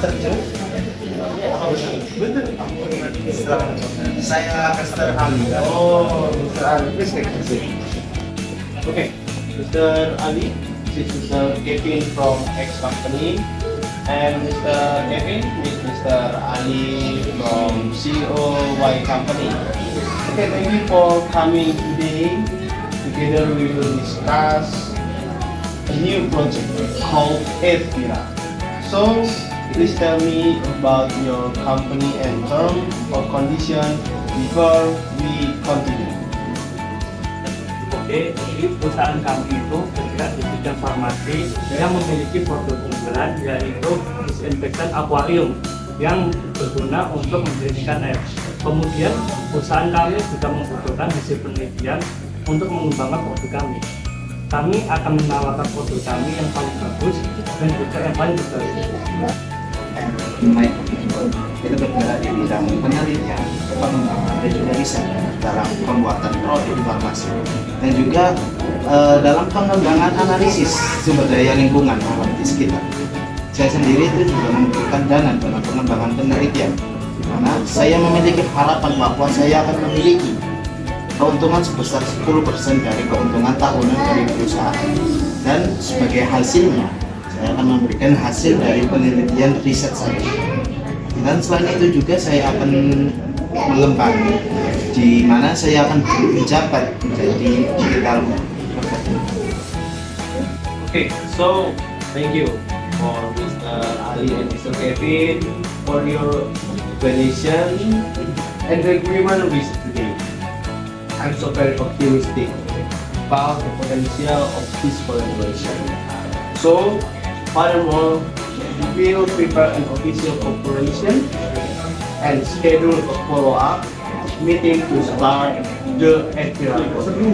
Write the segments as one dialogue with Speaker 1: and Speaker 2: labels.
Speaker 1: Mr. Joe? Betul. Saya Mr. Ali.
Speaker 2: Oh, Mr. Ali, please take a seat. Okay, Mr. Ali, this is Mr. Kevin from X company, and Mr. Kevin is Mr. Ali from CEO Y company. Okay, thank you for coming today. Together we will discuss a new project called Evira. So, please tell me about your company and term or condition before we continue.
Speaker 3: Oke, jadi perusahaan kami itu bergerak di bidang farmasi yang memiliki produk unggulan yaitu disinfektan akuarium yang berguna untuk membersihkan air. Kemudian perusahaan kami juga membutuhkan hasil penelitian untuk mengembangkan produk kami. Kami akan menawarkan produk kami yang paling bagus dan juga yang paling berkualitas.
Speaker 1: Itu bergerak di bidang penelitian, pengembangan dan juga riset dalam pembuatan produk farmasi dan juga dalam pengembangan analisis sumber daya lingkungan alam di sekitar. Saya sendiri itu juga membutuhkan dana dalam pengembangan penelitian, di mana saya memiliki harapan bahwa saya akan memiliki keuntungan sebesar 10% dari keuntungan tahunan dari perusahaan, dan sebagai hasilnya saya akan memberikan hasil dari penelitian riset saya. Dan selain itu juga saya akan mengembangkan di mana saya akan menjabat menjadi digital marketing.
Speaker 2: Okay, so thank you for Mr. Ali and Mr. Kevin for your explanation and the agreement with today. I'm so very optimistic about the potential of this collaboration. So, furthermore, we will prepare an official cooperation and schedule a follow-up meeting to start the Evira project.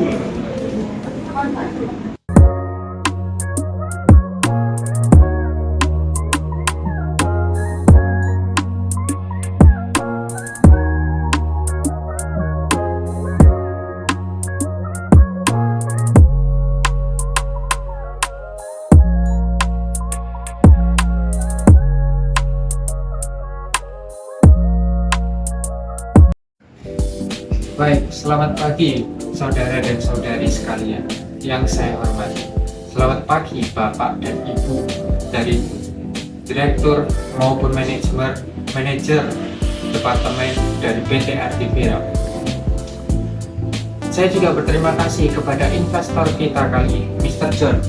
Speaker 4: Baik, selamat pagi saudara dan saudari sekalian yang saya hormati. Selamat pagi Bapak dan Ibu dari Direktur maupun manajer Departemen dari PT Evira. Saya juga berterima kasih kepada investor kita kali, Mr. John,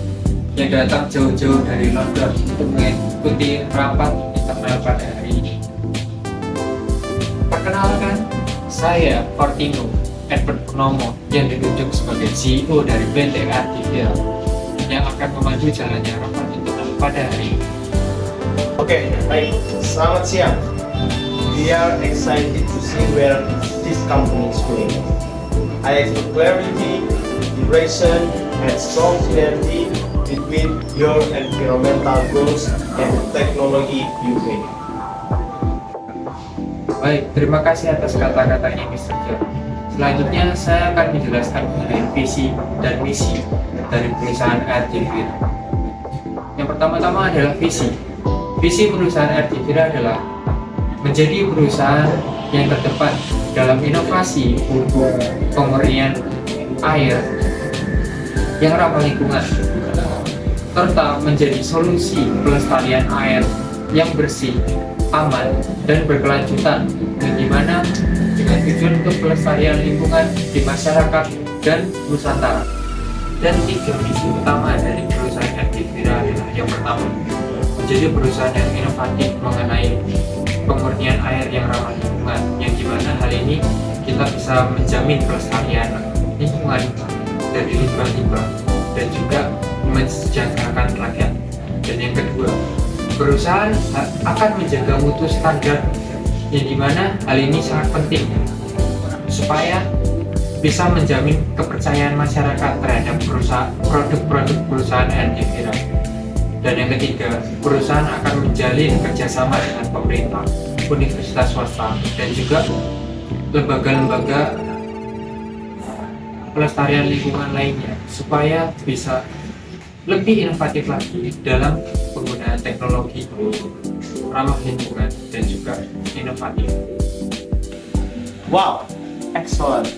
Speaker 4: yang datang jauh-jauh dari London untuk mengikuti rapat internal pada hari ini. Perkenalkan, saya Fortino Edward Purnomo yang ditunjuk sebagai CEO dari PT Evira yang akan memandu jalannya rapat internal pada hari ini.
Speaker 2: Oke, baik. Selamat siang. We are excited to see where this company is going. I expect clarity, integration, and strong synergy between your environmental goals and technology you bring.
Speaker 4: Baik, terima kasih atas kata-katanya Mr. John. Selanjutnya saya akan menjelaskan mengenai visi dan misi dari perusahaan Evira. Yang pertama-tama adalah visi. Visi perusahaan Evira adalah menjadi perusahaan yang terdepan dalam inovasi untuk pemurnian air yang ramah lingkungan, serta menjadi solusi pelestarian air yang bersih, aman, dan berkelanjutan, yang dimana dengan tujuan untuk pelestarian lingkungan di masyarakat dan Nusantara. Dan 3 misi utama dari perusahaan Evira adalah: yang pertama, menjadi perusahaan yang inovatif mengenai pemurnian air yang ramah lingkungan, yang dimana hal ini kita bisa menjamin pelestarian lingkungan dari limbah-limbah dan juga mensejahterakan rakyat. Dan yang kedua, perusahaan akan menjaga mutu standar, yang dimana hal ini sangat penting supaya bisa menjamin kepercayaan masyarakat terhadap produk-produk perusahaan Evira. Dan yang ketiga, perusahaan akan menjalin kerjasama dengan pemerintah, universitas swasta, dan juga lembaga-lembaga pelestarian lingkungan lainnya supaya bisa lebih inovatif lagi dalam penggunaan teknologi. ramah lingkungan, dan juga inovatif.
Speaker 2: Wow, excellent.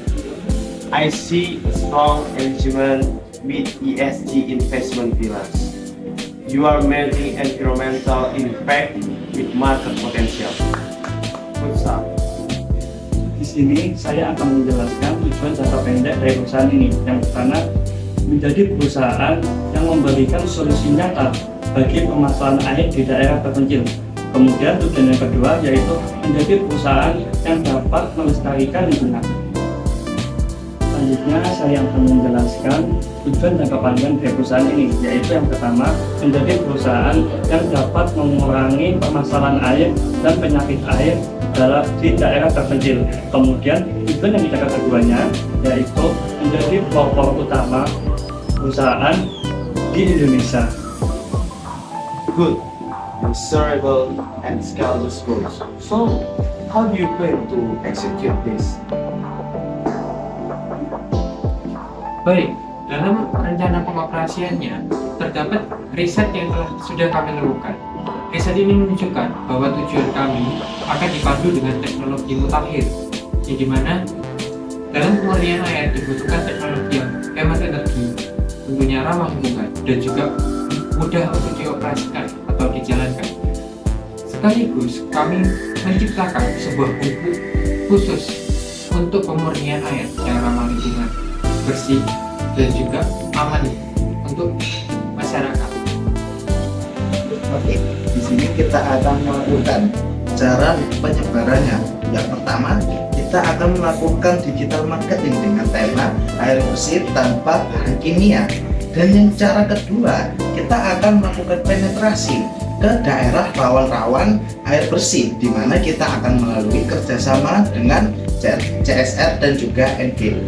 Speaker 2: I see a strong engagement with ESG investment pillars. You are merging environmental impact with market potential. Good stuff.
Speaker 3: Di sini saya akan menjelaskan tujuan jangka pendek dari perusahaan ini. Yang pertama, menjadi perusahaan yang memberikan solusi nyata bagi permasalahan air di daerah terpencil. Kemudian tujuan yang kedua yaitu menjadi perusahaan yang dapat melestarikan lingkungan. Selanjutnya saya akan menjelaskan tujuan jangka panjang dari perusahaan ini, yaitu yang pertama, menjadi perusahaan yang dapat mengurangi permasalahan air dan penyakit air di daerah terpencil. Kemudian tujuan yang keduanya yaitu menjadi pelopor utama perusahaan di Indonesia.
Speaker 2: Good. Measurable and scalable goals. So, how do you plan to execute this?
Speaker 4: Baik, dalam rencana pengoperasiannya terdapat riset yang sudah kami lakukan. Riset ini menunjukkan bahwa tujuan kami akan dipandu dengan teknologi mutakhir, yang dimana dalam pemurnian air dibutuhkan teknologi yang hemat energi, tentunya ramah lingkungan, dan juga mudah untuk dioperasikan atau dijalankan. Sekaligus kami menciptakan sebuah buku khusus untuk pemurnian air yang ramah lingkungan, bersih, dan juga aman untuk masyarakat.
Speaker 1: Oke, di sini kita akan melakukan cara penyebarannya. Yang pertama, kita akan melakukan digital marketing dengan tema air bersih tanpa bahan kimia. Dan yang cara kedua, kita akan melakukan penetrasi ke daerah rawan-rawan air bersih, di mana kita akan melalui kerjasama dengan CSR dan juga NGO.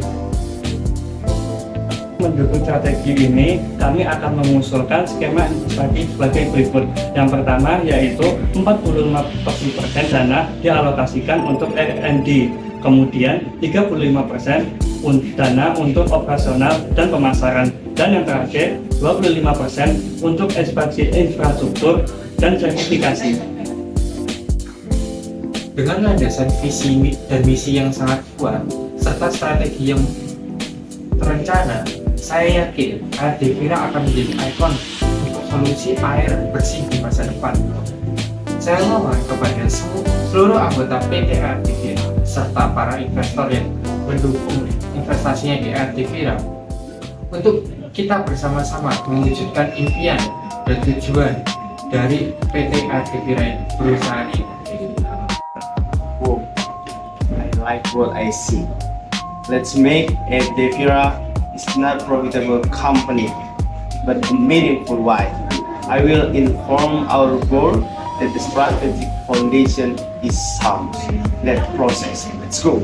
Speaker 3: Mendukung strategi ini, kami akan mengusulkan skema investasi sebagai berikut. Yang pertama yaitu 45% dana dialokasikan untuk R&D, kemudian 35% dana untuk operasional dan pemasaran, dan yang terakhir 25% untuk ekspansi infrastruktur dan sertifikasi.
Speaker 4: Dengan landasan visi dan misi yang sangat kuat serta strategi yang terencana, saya yakin Ardevira akan menjadi ikon untuk solusi air bersih di masa depan. Saya mohon kepada seluruh anggota PT Ardevira serta para investor yang mendukung investasinya di Ardevira untuk kita bersama-sama mewujudkan impian dan tujuan dari PT Ardevira perusahaan ini.
Speaker 2: Whoa, I like what I see. Let's make Ardevira is not profitable company, but a meaningful one. I will inform our board that the strategic foundation is sound. Let's process. Let's go.